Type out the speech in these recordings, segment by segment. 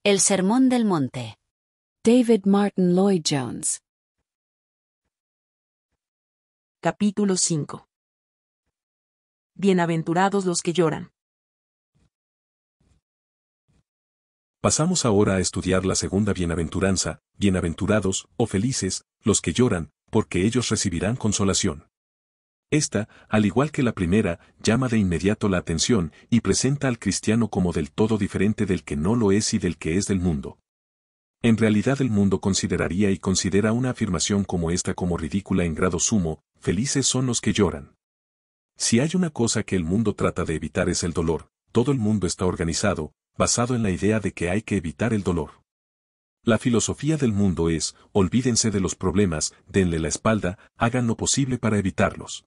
El Sermón del Monte. David Martin Lloyd Jones. Capítulo 5. Bienaventurados los que lloran. Pasamos ahora a estudiar la segunda bienaventuranza, bienaventurados, o felices, los que lloran, porque ellos recibirán consolación. Esta, al igual que la primera, llama de inmediato la atención y presenta al cristiano como del todo diferente del que no lo es y del que es del mundo. En realidad el mundo consideraría y considera una afirmación como esta como ridícula en grado sumo: felices son los que lloran. Si hay una cosa que el mundo trata de evitar es el dolor. Todo el mundo está organizado, basado en la idea de que hay que evitar el dolor. La filosofía del mundo es: olvídense de los problemas, denle la espalda, hagan lo posible para evitarlos.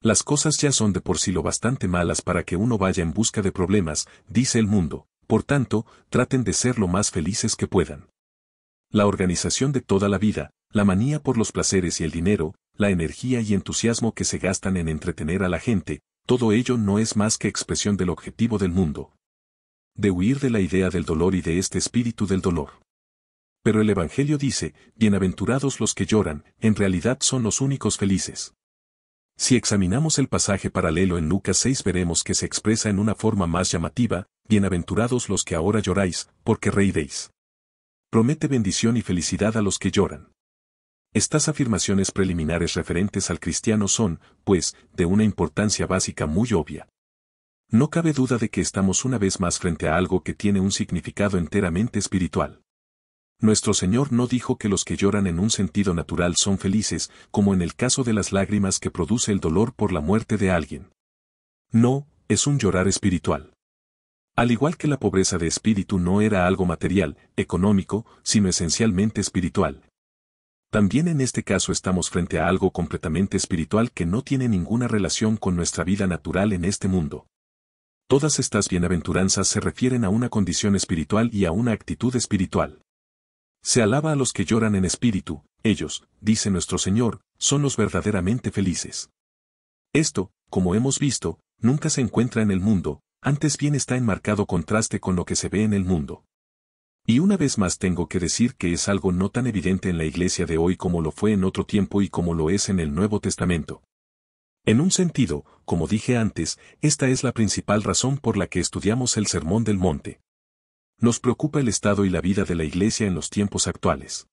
Las cosas ya son de por sí lo bastante malas para que uno vaya en busca de problemas, dice el mundo, por tanto, traten de ser lo más felices que puedan. La organización de toda la vida, la manía por los placeres y el dinero, la energía y entusiasmo que se gastan en entretener a la gente, todo ello no es más que expresión del objetivo del mundo: de huir de la idea del dolor y de este espíritu del dolor. Pero el Evangelio dice: bienaventurados los que lloran, en realidad son los únicos felices. Si examinamos el pasaje paralelo en Lucas 6 veremos que se expresa en una forma más llamativa: bienaventurados los que ahora lloráis, porque reiréis. Promete bendición y felicidad a los que lloran. Estas afirmaciones preliminares referentes al cristiano son, pues, de una importancia básica muy obvia. No cabe duda de que estamos una vez más frente a algo que tiene un significado enteramente espiritual. Nuestro Señor no dijo que los que lloran en un sentido natural son felices, como en el caso de las lágrimas que produce el dolor por la muerte de alguien. No, es un llorar espiritual. Al igual que la pobreza de espíritu no era algo material, económico, sino esencialmente espiritual. También en este caso estamos frente a algo completamente espiritual que no tiene ninguna relación con nuestra vida natural en este mundo. Todas estas bienaventuranzas se refieren a una condición espiritual y a una actitud espiritual. Se alaba a los que lloran en espíritu, ellos, dice nuestro Señor, son los verdaderamente felices. Esto, como hemos visto, nunca se encuentra en el mundo, antes bien está en marcado contraste con lo que se ve en el mundo. Y una vez más tengo que decir que es algo no tan evidente en la iglesia de hoy como lo fue en otro tiempo y como lo es en el Nuevo Testamento. En un sentido, como dije antes, esta es la principal razón por la que estudiamos el Sermón del Monte. Nos preocupa el estado y la vida de la iglesia en los tiempos actuales.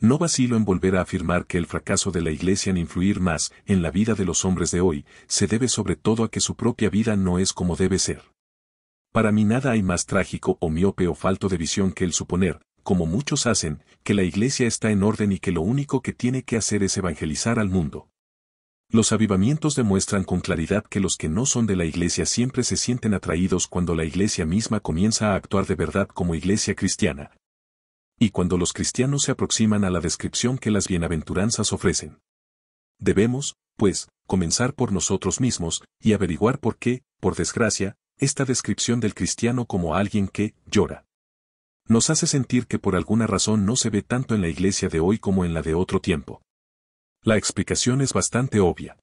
No vacilo en volver a afirmar que el fracaso de la iglesia en influir más en la vida de los hombres de hoy se debe sobre todo a que su propia vida no es como debe ser. Para mí nada hay más trágico o miope o falto de visión que el suponer, como muchos hacen, que la iglesia está en orden y que lo único que tiene que hacer es evangelizar al mundo. Los avivamientos demuestran con claridad que los que no son de la iglesia siempre se sienten atraídos cuando la iglesia misma comienza a actuar de verdad como iglesia cristiana. Y cuando los cristianos se aproximan a la descripción que las bienaventuranzas ofrecen. Debemos, pues, comenzar por nosotros mismos y averiguar por qué, por desgracia, esta descripción del cristiano como alguien que llora nos hace sentir que por alguna razón no se ve tanto en la iglesia de hoy como en la de otro tiempo. La explicación es bastante obvia.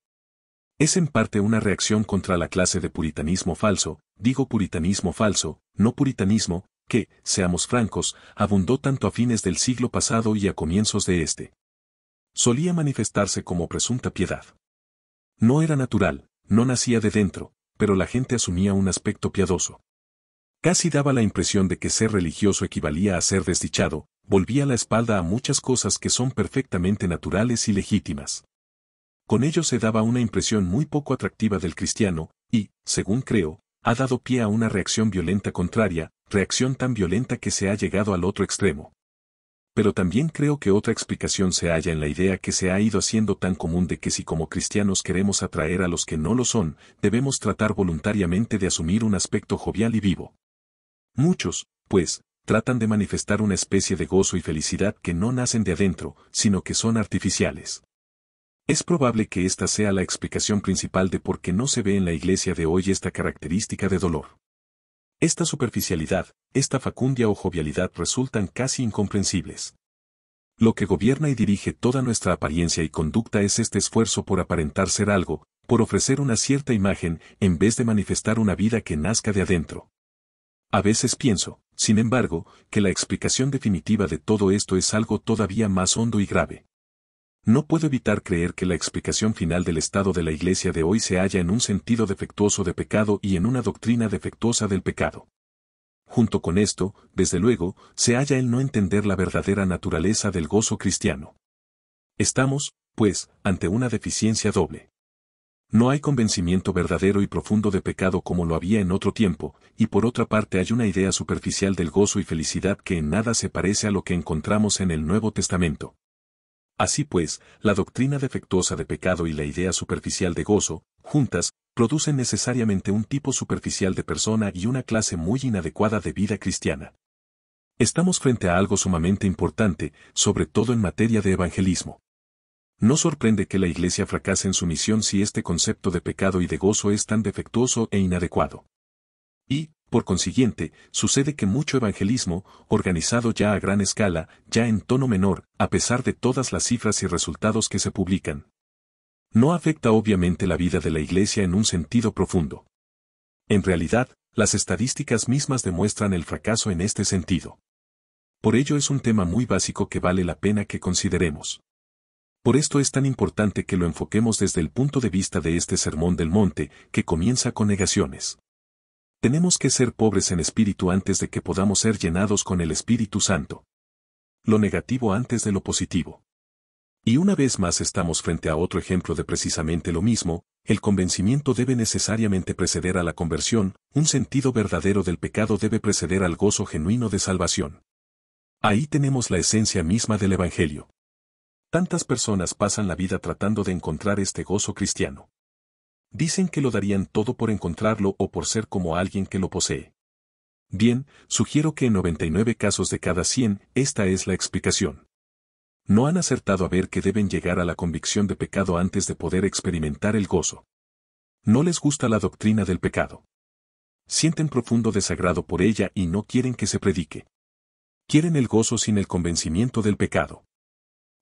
Es en parte una reacción contra la clase de puritanismo falso, digo puritanismo falso, no puritanismo, que, seamos francos, abundó tanto a fines del siglo pasado y a comienzos de este. Solía manifestarse como presunta piedad. No era natural, no nacía de dentro, pero la gente asumía un aspecto piadoso. Casi daba la impresión de que ser religioso equivalía a ser desdichado, volvía la espalda a muchas cosas que son perfectamente naturales y legítimas. Con ello se daba una impresión muy poco atractiva del cristiano, y, según creo, ha dado pie a una reacción violenta contraria, reacción tan violenta que se ha llegado al otro extremo. Pero también creo que otra explicación se halla en la idea que se ha ido haciendo tan común de que si como cristianos queremos atraer a los que no lo son, debemos tratar voluntariamente de asumir un aspecto jovial y vivo. Muchos, pues, tratan de manifestar una especie de gozo y felicidad que no nacen de adentro, sino que son artificiales. Es probable que esta sea la explicación principal de por qué no se ve en la iglesia de hoy esta característica de dolor. Esta superficialidad, esta facundia o jovialidad resultan casi incomprensibles. Lo que gobierna y dirige toda nuestra apariencia y conducta es este esfuerzo por aparentar ser algo, por ofrecer una cierta imagen, en vez de manifestar una vida que nazca de adentro. A veces pienso, sin embargo, que la explicación definitiva de todo esto es algo todavía más hondo y grave. No puedo evitar creer que la explicación final del estado de la Iglesia de hoy se halla en un sentido defectuoso de pecado y en una doctrina defectuosa del pecado. Junto con esto, desde luego, se halla el no entender la verdadera naturaleza del gozo cristiano. Estamos, pues, ante una deficiencia doble. No hay convencimiento verdadero y profundo de pecado como lo había en otro tiempo, y por otra parte hay una idea superficial del gozo y felicidad que en nada se parece a lo que encontramos en el Nuevo Testamento. Así pues, la doctrina defectuosa de pecado y la idea superficial de gozo, juntas, producen necesariamente un tipo superficial de persona y una clase muy inadecuada de vida cristiana. Estamos frente a algo sumamente importante, sobre todo en materia de evangelismo. No sorprende que la Iglesia fracase en su misión si este concepto de pecado y de gozo es tan defectuoso e inadecuado. Y, por consiguiente, sucede que mucho evangelismo, organizado ya a gran escala, ya en tono menor, a pesar de todas las cifras y resultados que se publican, no afecta obviamente la vida de la Iglesia en un sentido profundo. En realidad, las estadísticas mismas demuestran el fracaso en este sentido. Por ello es un tema muy básico que vale la pena que consideremos. Por esto es tan importante que lo enfoquemos desde el punto de vista de este Sermón del Monte, que comienza con negaciones. Tenemos que ser pobres en espíritu antes de que podamos ser llenados con el Espíritu Santo. Lo negativo antes de lo positivo. Y una vez más estamos frente a otro ejemplo de precisamente lo mismo, el convencimiento debe necesariamente preceder a la conversión, un sentido verdadero del pecado debe preceder al gozo genuino de salvación. Ahí tenemos la esencia misma del Evangelio. Tantas personas pasan la vida tratando de encontrar este gozo cristiano. Dicen que lo darían todo por encontrarlo o por ser como alguien que lo posee. Bien, sugiero que en 99 casos de cada 100, esta es la explicación. No han acertado a ver que deben llegar a la convicción de pecado antes de poder experimentar el gozo. No les gusta la doctrina del pecado. Sienten profundo desagrado por ella y no quieren que se predique. Quieren el gozo sin el convencimiento del pecado.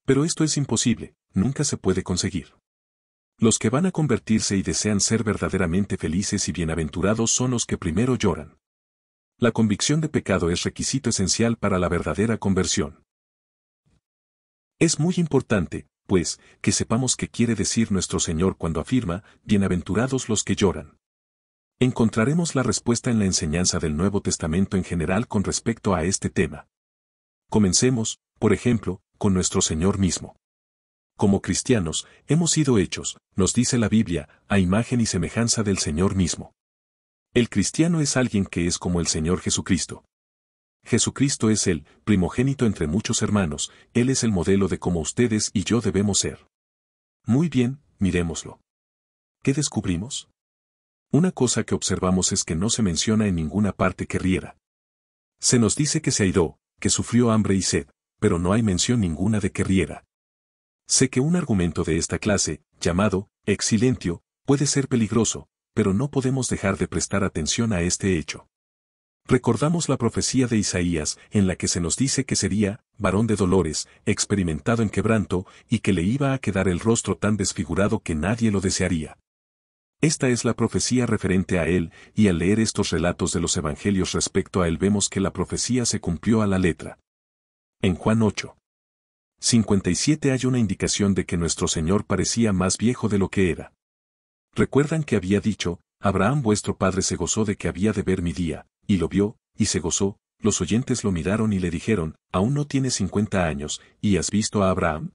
Pero esto es imposible, nunca se puede conseguir. Los que van a convertirse y desean ser verdaderamente felices y bienaventurados son los que primero lloran. La convicción de pecado es requisito esencial para la verdadera conversión. Es muy importante, pues, que sepamos qué quiere decir nuestro Señor cuando afirma, bienaventurados los que lloran. Encontraremos la respuesta en la enseñanza del Nuevo Testamento en general con respecto a este tema. Comencemos, por ejemplo, con nuestro Señor mismo. Como cristianos, hemos sido hechos, nos dice la Biblia, a imagen y semejanza del Señor mismo. El cristiano es alguien que es como el Señor Jesucristo. Jesucristo es el primogénito entre muchos hermanos, Él es el modelo de cómo ustedes y yo debemos ser. Muy bien, mirémoslo. ¿Qué descubrimos? Una cosa que observamos es que no se menciona en ninguna parte que riera. Se nos dice que se airó, que sufrió hambre y sed, pero no hay mención ninguna de que riera. Sé que un argumento de esta clase, llamado ex silentio, puede ser peligroso, pero no podemos dejar de prestar atención a este hecho. Recordamos la profecía de Isaías, en la que se nos dice que sería varón de dolores, experimentado en quebranto, y que le iba a quedar el rostro tan desfigurado que nadie lo desearía. Esta es la profecía referente a él, y al leer estos relatos de los evangelios respecto a él vemos que la profecía se cumplió a la letra. En Juan 8:57 hay una indicación de que nuestro Señor parecía más viejo de lo que era. Recuerdan que había dicho, Abraham vuestro padre se gozó de que había de ver mi día, y lo vio, y se gozó. Los oyentes lo miraron y le dijeron, aún no tienes 50 años, ¿y has visto a Abraham?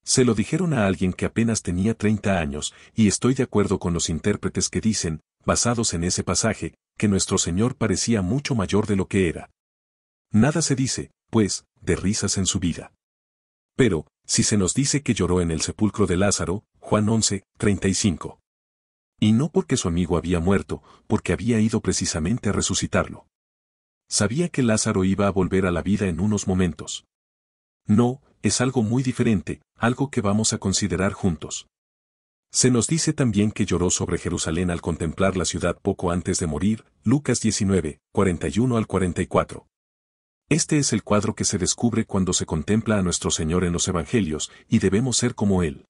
Se lo dijeron a alguien que apenas tenía 30 años, y estoy de acuerdo con los intérpretes que dicen, basados en ese pasaje, que nuestro Señor parecía mucho mayor de lo que era. Nada se dice, pues, de risas en su vida. Pero, si se nos dice que lloró en el sepulcro de Lázaro, Juan 11:35. Y no porque su amigo había muerto, porque había ido precisamente a resucitarlo. Sabía que Lázaro iba a volver a la vida en unos momentos. No, es algo muy diferente, algo que vamos a considerar juntos. Se nos dice también que lloró sobre Jerusalén al contemplar la ciudad poco antes de morir, Lucas 19:41-44. Este es el cuadro que se descubre cuando se contempla a nuestro Señor en los Evangelios, y debemos ser como Él.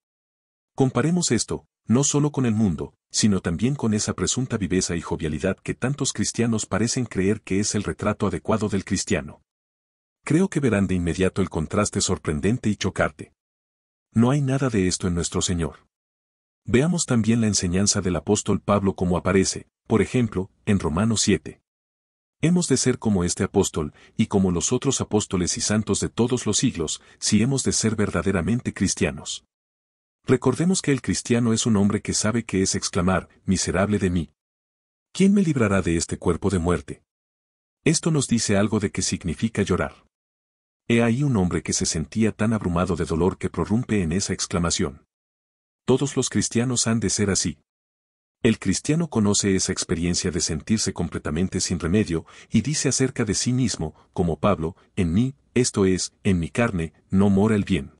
Comparemos esto, no solo con el mundo, sino también con esa presunta viveza y jovialidad que tantos cristianos parecen creer que es el retrato adecuado del cristiano. Creo que verán de inmediato el contraste sorprendente y chocante. No hay nada de esto en nuestro Señor. Veamos también la enseñanza del apóstol Pablo como aparece, por ejemplo, en Romanos 7. Hemos de ser como este apóstol, y como los otros apóstoles y santos de todos los siglos, si hemos de ser verdaderamente cristianos. Recordemos que el cristiano es un hombre que sabe qué es exclamar, miserable de mí. ¿Quién me librará de este cuerpo de muerte? Esto nos dice algo de qué significa llorar. He ahí un hombre que se sentía tan abrumado de dolor que prorrumpe en esa exclamación. Todos los cristianos han de ser así. El cristiano conoce esa experiencia de sentirse completamente sin remedio, y dice acerca de sí mismo, como Pablo, en mí, esto es, en mi carne, no mora el bien.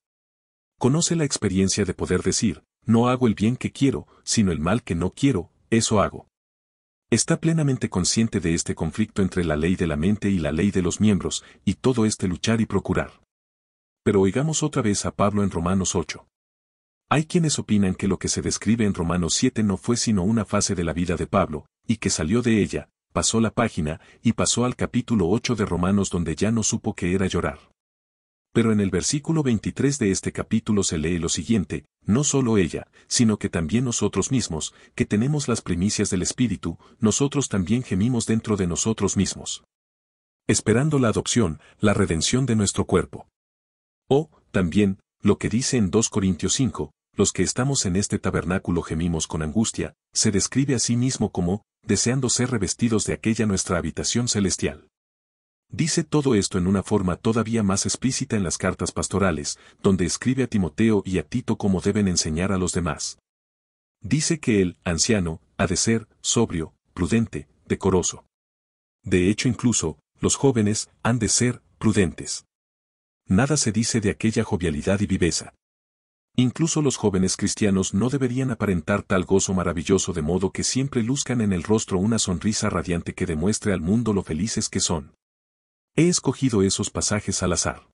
Conoce la experiencia de poder decir, no hago el bien que quiero, sino el mal que no quiero, eso hago. Está plenamente consciente de este conflicto entre la ley de la mente y la ley de los miembros, y todo este luchar y procurar. Pero oigamos otra vez a Pablo en Romanos 8. Hay quienes opinan que lo que se describe en Romanos 7 no fue sino una fase de la vida de Pablo, y que salió de ella, pasó la página, y pasó al capítulo 8 de Romanos donde ya no supo qué era llorar. Pero en el versículo 23 de este capítulo se lee lo siguiente, no solo ella, sino que también nosotros mismos, que tenemos las primicias del Espíritu, nosotros también gemimos dentro de nosotros mismos, esperando la adopción, la redención de nuestro cuerpo. O, también, lo que dice en 2 Corintios 5, los que estamos en este tabernáculo gemimos con angustia, se describe a sí mismo como, deseando ser revestidos de aquella nuestra habitación celestial. Dice todo esto en una forma todavía más explícita en las cartas pastorales, donde escribe a Timoteo y a Tito cómo deben enseñar a los demás. Dice que el anciano ha de ser sobrio, prudente, decoroso. De hecho, incluso, los jóvenes han de ser prudentes. Nada se dice de aquella jovialidad y viveza. Incluso los jóvenes cristianos no deberían aparentar tal gozo maravilloso de modo que siempre luzcan en el rostro una sonrisa radiante que demuestre al mundo lo felices que son. He escogido esos pasajes al azar.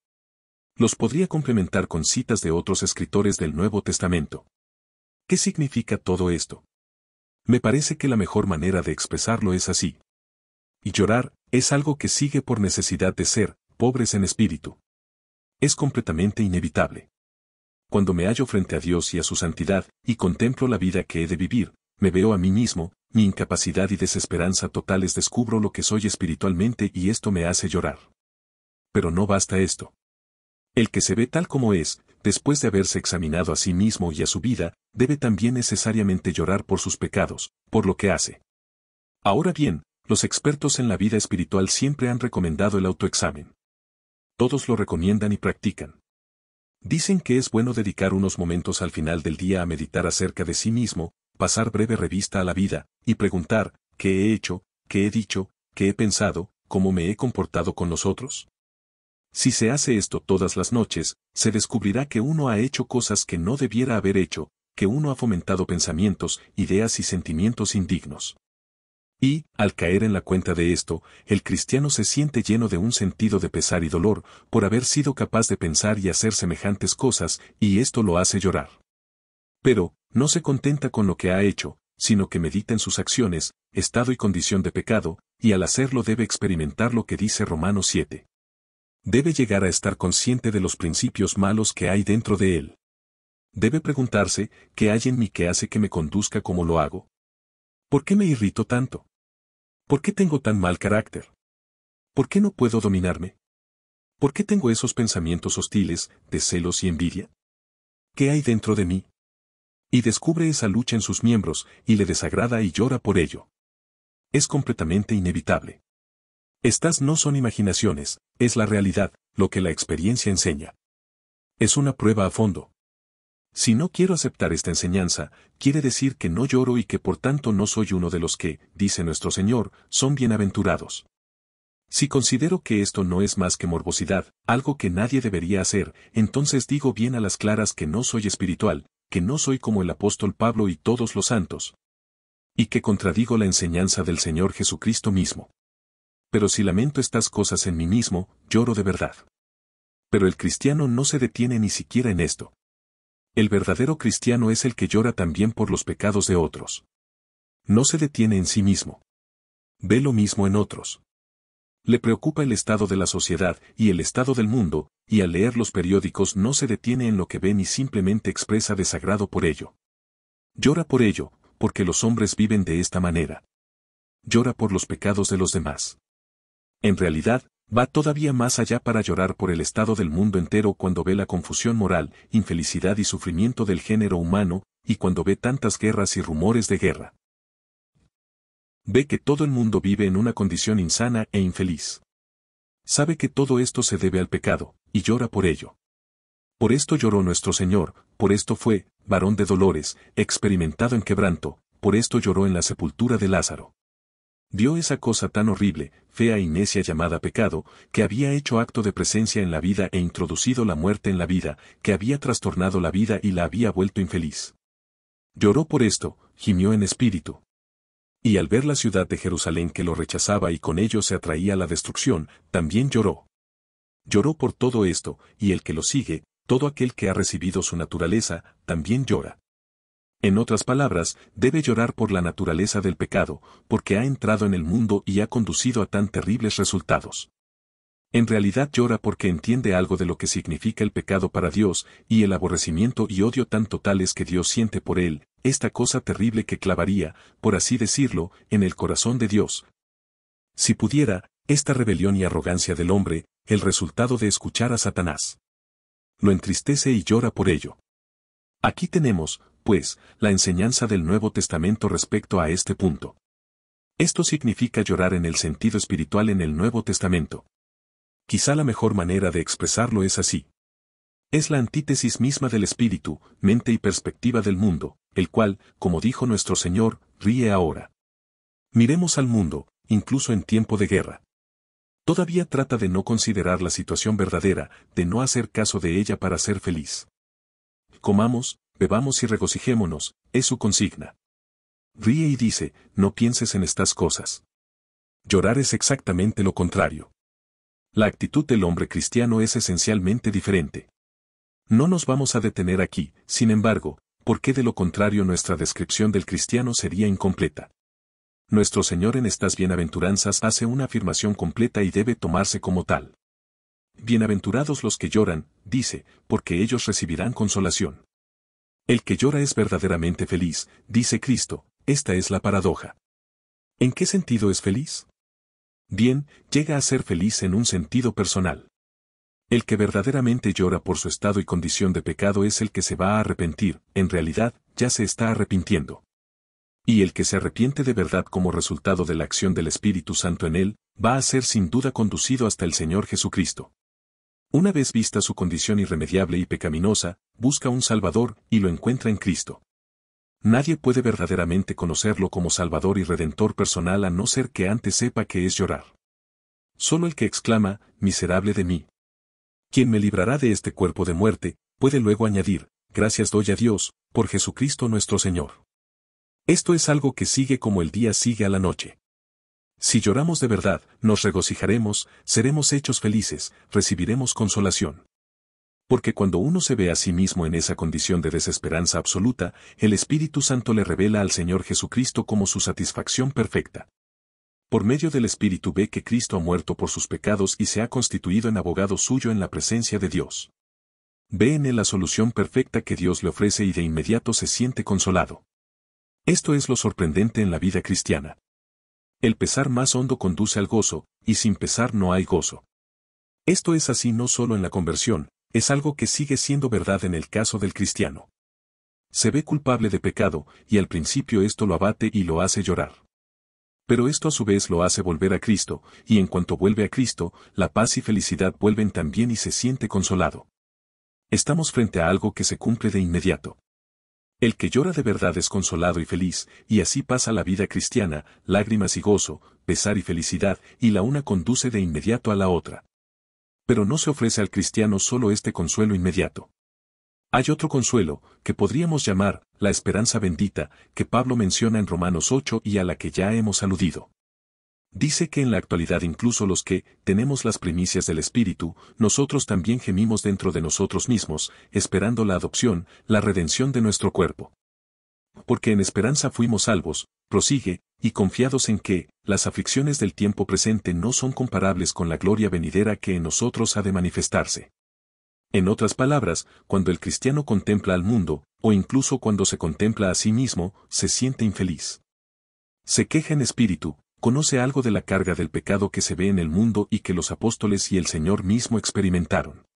Los podría complementar con citas de otros escritores del Nuevo Testamento. ¿Qué significa todo esto? Me parece que la mejor manera de expresarlo es así. Y llorar es algo que sigue por necesidad de ser pobres en espíritu. Es completamente inevitable. Cuando me hallo frente a Dios y a su santidad, y contemplo la vida que he de vivir, me veo a mí mismo, mi incapacidad y desesperanza totales, descubro lo que soy espiritualmente y esto me hace llorar. Pero no basta esto. El que se ve tal como es, después de haberse examinado a sí mismo y a su vida, debe también necesariamente llorar por sus pecados, por lo que hace. Ahora bien, los expertos en la vida espiritual siempre han recomendado el autoexamen. Todos lo recomiendan y practican. Dicen que es bueno dedicar unos momentos al final del día a meditar acerca de sí mismo, pasar breve revista a la vida, y preguntar, ¿qué he hecho, qué he dicho, qué he pensado, cómo me he comportado con los otros? Si se hace esto todas las noches, se descubrirá que uno ha hecho cosas que no debiera haber hecho, que uno ha fomentado pensamientos, ideas y sentimientos indignos. Y, al caer en la cuenta de esto, el cristiano se siente lleno de un sentido de pesar y dolor, por haber sido capaz de pensar y hacer semejantes cosas, y esto lo hace llorar. Pero, no se contenta con lo que ha hecho, sino que medita en sus acciones, estado y condición de pecado, y al hacerlo debe experimentar lo que dice Romanos 7. Debe llegar a estar consciente de los principios malos que hay dentro de él. Debe preguntarse, ¿qué hay en mí que hace que me conduzca como lo hago? ¿Por qué me irrito tanto? ¿Por qué tengo tan mal carácter? ¿Por qué no puedo dominarme? ¿Por qué tengo esos pensamientos hostiles, de celos y envidia? ¿Qué hay dentro de mí? Y descubre esa lucha en sus miembros, y le desagrada y llora por ello. Es completamente inevitable. Estas no son imaginaciones, es la realidad, lo que la experiencia enseña. Es una prueba a fondo. Si no quiero aceptar esta enseñanza, quiere decir que no lloro y que por tanto no soy uno de los que, dice nuestro Señor, son bienaventurados. Si considero que esto no es más que morbosidad, algo que nadie debería hacer, entonces digo bien a las claras que no soy espiritual, que no soy como el apóstol Pablo y todos los santos, y que contradigo la enseñanza del Señor Jesucristo mismo. Pero si lamento estas cosas en mí mismo, lloro de verdad. Pero el cristiano no se detiene ni siquiera en esto. El verdadero cristiano es el que llora también por los pecados de otros. No se detiene en sí mismo. Ve lo mismo en otros. Le preocupa el estado de la sociedad y el estado del mundo, y al leer los periódicos no se detiene en lo que ve ni simplemente expresa desagrado por ello. Llora por ello, porque los hombres viven de esta manera. Llora por los pecados de los demás. En realidad, va todavía más allá para llorar por el estado del mundo entero cuando ve la confusión moral, infelicidad y sufrimiento del género humano, y cuando ve tantas guerras y rumores de guerra. Ve que todo el mundo vive en una condición insana e infeliz. Sabe que todo esto se debe al pecado, y llora por ello. Por esto lloró nuestro Señor, por esto fue, varón de dolores, experimentado en quebranto, por esto lloró en la sepultura de Lázaro. Vio esa cosa tan horrible, fea y necia llamada pecado, que había hecho acto de presencia en la vida e introducido la muerte en la vida, que había trastornado la vida y la había vuelto infeliz. Lloró por esto, gimió en espíritu. Y al ver la ciudad de Jerusalén que lo rechazaba y con ello se atraía la destrucción, también lloró. Lloró por todo esto, y el que lo sigue, todo aquel que ha recibido su naturaleza, también llora. En otras palabras, debe llorar por la naturaleza del pecado, porque ha entrado en el mundo y ha conducido a tan terribles resultados. En realidad llora porque entiende algo de lo que significa el pecado para Dios, y el aborrecimiento y odio tan totales que Dios siente por él, esta cosa terrible que clavaría, por así decirlo, en el corazón de Dios. Si pudiera, esta rebelión y arrogancia del hombre, el resultado de escuchar a Satanás. Lo entristece y llora por ello. Aquí tenemos, pues, la enseñanza del Nuevo Testamento respecto a este punto. Esto significa llorar en el sentido espiritual en el Nuevo Testamento. Quizá la mejor manera de expresarlo es así. Es la antítesis misma del espíritu, mente y perspectiva del mundo, el cual, como dijo nuestro Señor, ríe ahora. Miremos al mundo, incluso en tiempo de guerra. Todavía trata de no considerar la situación verdadera, de no hacer caso de ella para ser feliz. Comamos, bebamos y regocijémonos, es su consigna. Ríe y dice, no pienses en estas cosas. Llorar es exactamente lo contrario. La actitud del hombre cristiano es esencialmente diferente. No nos vamos a detener aquí, sin embargo, porque de lo contrario nuestra descripción del cristiano sería incompleta. Nuestro Señor en estas bienaventuranzas hace una afirmación completa y debe tomarse como tal. Bienaventurados los que lloran, dice, porque ellos recibirán consolación. El que llora es verdaderamente feliz, dice Cristo, esta es la paradoja. ¿En qué sentido es feliz? Bien, llega a ser feliz en un sentido personal. El que verdaderamente llora por su estado y condición de pecado es el que se va a arrepentir, en realidad, ya se está arrepintiendo. Y el que se arrepiente de verdad como resultado de la acción del Espíritu Santo en él, va a ser sin duda conducido hasta el Señor Jesucristo. Una vez vista su condición irremediable y pecaminosa, busca un Salvador y lo encuentra en Cristo. Nadie puede verdaderamente conocerlo como Salvador y Redentor personal a no ser que antes sepa qué es llorar. Solo el que exclama, miserable de mí. ¿Quién me librará de este cuerpo de muerte? Puede luego añadir, gracias doy a Dios, por Jesucristo nuestro Señor. Esto es algo que sigue como el día sigue a la noche. Si lloramos de verdad, nos regocijaremos, seremos hechos felices, recibiremos consolación. Porque cuando uno se ve a sí mismo en esa condición de desesperanza absoluta, el Espíritu Santo le revela al Señor Jesucristo como su satisfacción perfecta. Por medio del Espíritu ve que Cristo ha muerto por sus pecados y se ha constituido en abogado suyo en la presencia de Dios. Ve en él la solución perfecta que Dios le ofrece y de inmediato se siente consolado. Esto es lo sorprendente en la vida cristiana. El pesar más hondo conduce al gozo, y sin pesar no hay gozo. Esto es así no solo en la conversión, es algo que sigue siendo verdad en el caso del cristiano. Se ve culpable de pecado, y al principio esto lo abate y lo hace llorar. Pero esto a su vez lo hace volver a Cristo, y en cuanto vuelve a Cristo, la paz y felicidad vuelven también y se siente consolado. Estamos frente a algo que se cumple de inmediato. El que llora de verdad es consolado y feliz, y así pasa la vida cristiana, lágrimas y gozo, pesar y felicidad, y la una conduce de inmediato a la otra. Pero no se ofrece al cristiano solo este consuelo inmediato. Hay otro consuelo, que podríamos llamar, la esperanza bendita, que Pablo menciona en Romanos 8 y a la que ya hemos aludido. Dice que en la actualidad incluso los que tenemos las primicias del Espíritu, nosotros también gemimos dentro de nosotros mismos, esperando la adopción, la redención de nuestro cuerpo. Porque en esperanza fuimos salvos, prosigue, y confiados en que, las aflicciones del tiempo presente no son comparables con la gloria venidera que en nosotros ha de manifestarse. En otras palabras, cuando el cristiano contempla al mundo, o incluso cuando se contempla a sí mismo, se siente infeliz. Se queja en espíritu, conoce algo de la carga del pecado que se ve en el mundo y que los apóstoles y el Señor mismo experimentaron.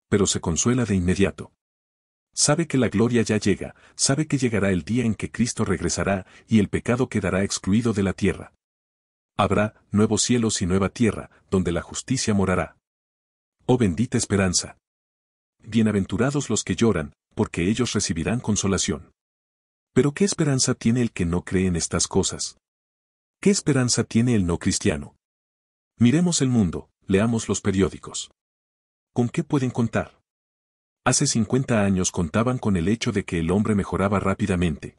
Pero se consuela de inmediato. Sabe que la gloria ya llega, sabe que llegará el día en que Cristo regresará y el pecado quedará excluido de la tierra. Habrá nuevos cielos y nueva tierra, donde la justicia morará. Oh bendita esperanza. Bienaventurados los que lloran, porque ellos recibirán consolación. Pero ¿qué esperanza tiene el que no cree en estas cosas? ¿Qué esperanza tiene el no cristiano? Miremos el mundo, leamos los periódicos. ¿Con qué pueden contar? Hace 50 años contaban con el hecho de que el hombre mejoraba rápidamente.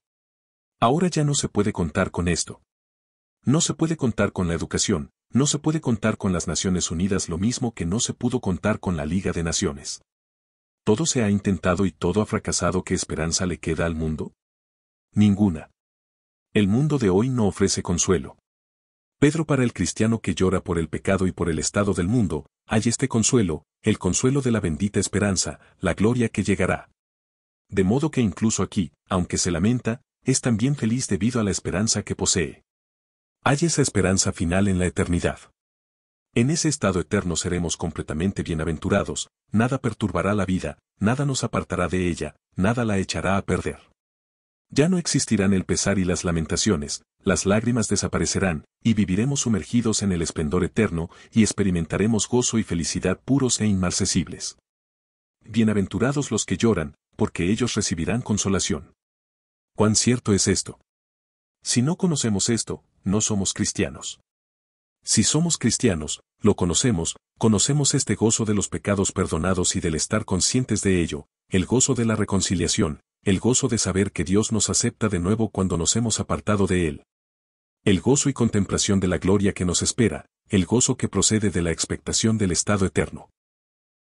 Ahora ya no se puede contar con esto. No se puede contar con la educación, no se puede contar con las Naciones Unidas lo mismo que no se pudo contar con la Liga de Naciones. Todo se ha intentado y todo ha fracasado. ¿Qué esperanza le queda al mundo? Ninguna. El mundo de hoy no ofrece consuelo. Pedro para el cristiano que llora por el pecado y por el estado del mundo, hay este consuelo, el consuelo de la bendita esperanza, la gloria que llegará. De modo que incluso aquí, aunque se lamenta, es también feliz debido a la esperanza que posee. Hay esa esperanza final en la eternidad. En ese estado eterno seremos completamente bienaventurados, nada perturbará la vida, nada nos apartará de ella, nada la echará a perder. Ya no existirán el pesar y las lamentaciones, las lágrimas desaparecerán, y viviremos sumergidos en el esplendor eterno, y experimentaremos gozo y felicidad puros e inmarcesibles. Bienaventurados los que lloran, porque ellos recibirán consolación. ¿Cuán cierto es esto? Si no conocemos esto, no somos cristianos. Si somos cristianos, lo conocemos este gozo de los pecados perdonados y del estar conscientes de ello, el gozo de la reconciliación, el gozo de saber que Dios nos acepta de nuevo cuando nos hemos apartado de Él. El gozo y contemplación de la gloria que nos espera, el gozo que procede de la expectación del estado eterno.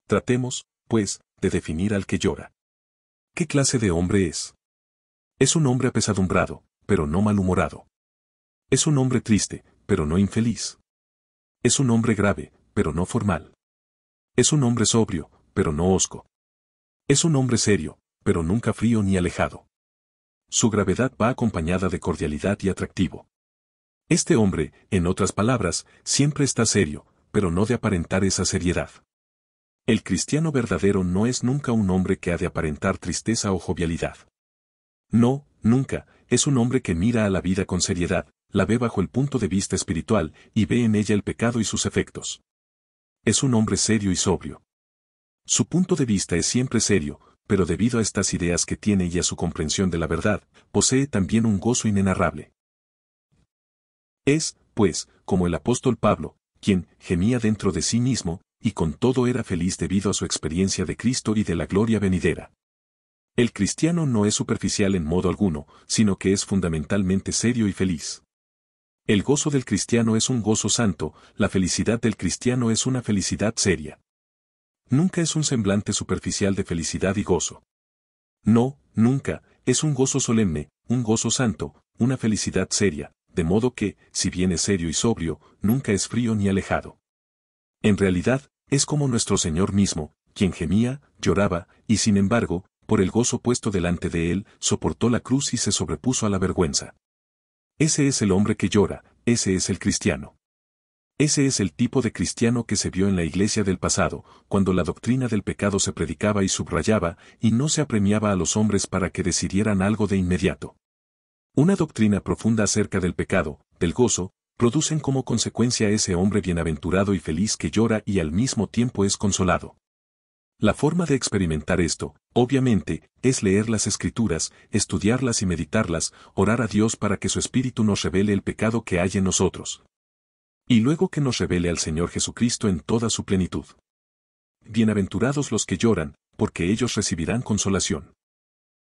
Tratemos, pues, de definir al que llora. ¿Qué clase de hombre es? Es un hombre apesadumbrado, pero no malhumorado. Es un hombre triste, pero no infeliz. Es un hombre grave, pero no formal. Es un hombre sobrio, pero no hosco. Es un hombre serio, pero nunca frío ni alejado. Su gravedad va acompañada de cordialidad y atractivo. Este hombre, en otras palabras, siempre está serio, pero no de aparentar esa seriedad. El cristiano verdadero no es nunca un hombre que ha de aparentar tristeza o jovialidad. No, nunca, es un hombre que mira a la vida con seriedad, la ve bajo el punto de vista espiritual, y ve en ella el pecado y sus efectos. Es un hombre serio y sobrio. Su punto de vista es siempre serio, pero debido a estas ideas que tiene y a su comprensión de la verdad, posee también un gozo inenarrable. Es, pues, como el apóstol Pablo, quien gemía dentro de sí mismo, y con todo era feliz debido a su experiencia de Cristo y de la gloria venidera. El cristiano no es superficial en modo alguno, sino que es fundamentalmente serio y feliz. El gozo del cristiano es un gozo santo, la felicidad del cristiano es una felicidad seria. Nunca es un semblante superficial de felicidad y gozo. No, nunca, es un gozo solemne, un gozo santo, una felicidad seria, de modo que, si bien es serio y sobrio, nunca es frío ni alejado. En realidad, es como nuestro Señor mismo, quien gemía, lloraba, y sin embargo, por el gozo puesto delante de él, soportó la cruz y se sobrepuso a la vergüenza. Ese es el hombre que llora, ese es el cristiano. Ese es el tipo de cristiano que se vio en la iglesia del pasado, cuando la doctrina del pecado se predicaba y subrayaba, y no se apremiaba a los hombres para que decidieran algo de inmediato. Una doctrina profunda acerca del pecado, del gozo, producen como consecuencia a ese hombre bienaventurado y feliz que llora y al mismo tiempo es consolado. La forma de experimentar esto, obviamente, es leer las Escrituras, estudiarlas y meditarlas, orar a Dios para que su Espíritu nos revele el pecado que hay en nosotros. Y luego que nos revele al Señor Jesucristo en toda su plenitud. Bienaventurados los que lloran, porque ellos recibirán consolación.